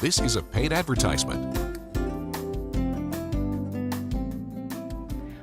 This is a paid advertisement.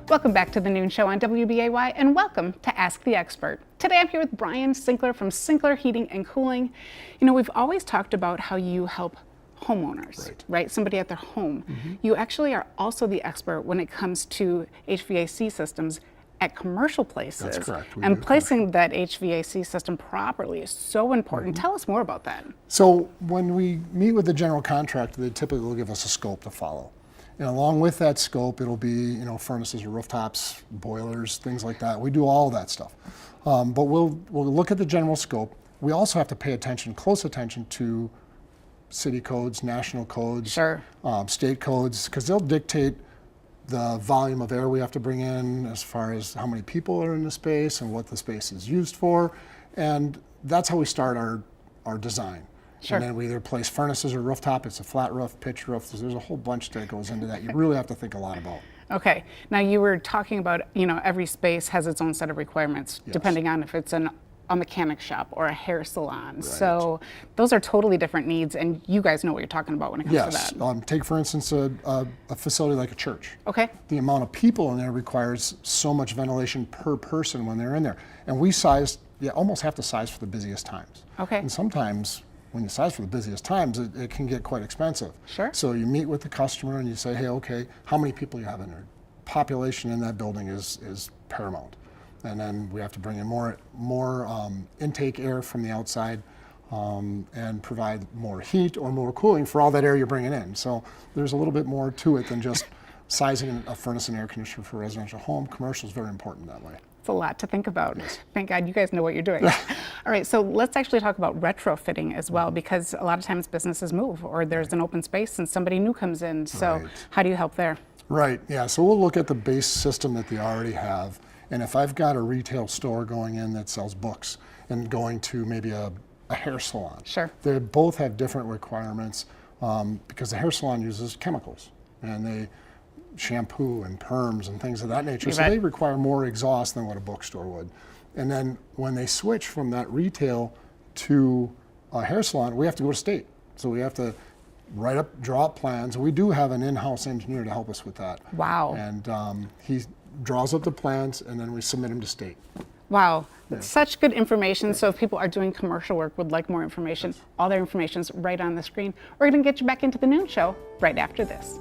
Welcome back to the Noon Show on WBAY, and welcome to Ask the Expert. Today I'm here with Brian Sinkler from Sinkler Heating and Cooling. You know, we've always talked about how you help homeowners, right? Somebody at their home. You actually are also the expert when it comes to HVAC systems at commercial places. That's correct. And placing that HVAC system properly is so important. Tell us more about that. So when we meet with the general contractor, they typically will give us a scope to follow. And along with that scope, it'll be, you know, furnaces or rooftops, boilers, things like that. We do all that stuff. But we'll look at the general scope. We also have to pay attention, close attention to city codes, national codes, state codes, because they'll dictate the volume of air we have to bring in as far as how many people are in the space and what the space is used for. And that's how we start our design. And then we either place furnaces or rooftop. It's a flat roof, pitch roof. So there's a whole bunch that goes into that. You really have to think a lot about. Okay. Now you were talking about, you know, every space has its own set of requirements, depending on if it's a mechanic shop or a hair salon. So those are totally different needs, and you guys know what you're talking about when it comes to that. Take for instance a facility like a church. Okay. The amount of people in there requires so much ventilation per person when they're in there. And we almost have to size for the busiest times. Okay. And sometimes when you size for the busiest times, it can get quite expensive. Sure. So you meet with the customer and you say, hey, okay, how many people you have in there? Population in that building is paramount. And then we have to bring in more intake air from the outside and provide more heat or more cooling for all that air you're bringing in. So there's a little bit more to it than just sizing a furnace and air conditioner for a residential home. Commercial is very important that way. It's a lot to think about. Thank God you guys know what you're doing. All right, so let's actually talk about retrofitting as well, because a lot of times businesses move or there's an open space and somebody new comes in. So how do you help there? Right, yeah, so we'll look at the base system that they already have. And if I've got a retail store going in that sells books and going to maybe a hair salon, they both have different requirements because the hair salon uses chemicals and they shampoo and perms and things of that nature. So they require more exhaust than what a bookstore would. And then when they switch from that retail to a hair salon, we have to go to state. So we have to draw up plans. We do have an in-house engineer to help us with that. Wow. And he draws up the plans and then we submit them to state. Wow, such good information. So if people are doing commercial work, would like more information, all their information is right on the screen. We're going to get you back into the Noon Show right after this.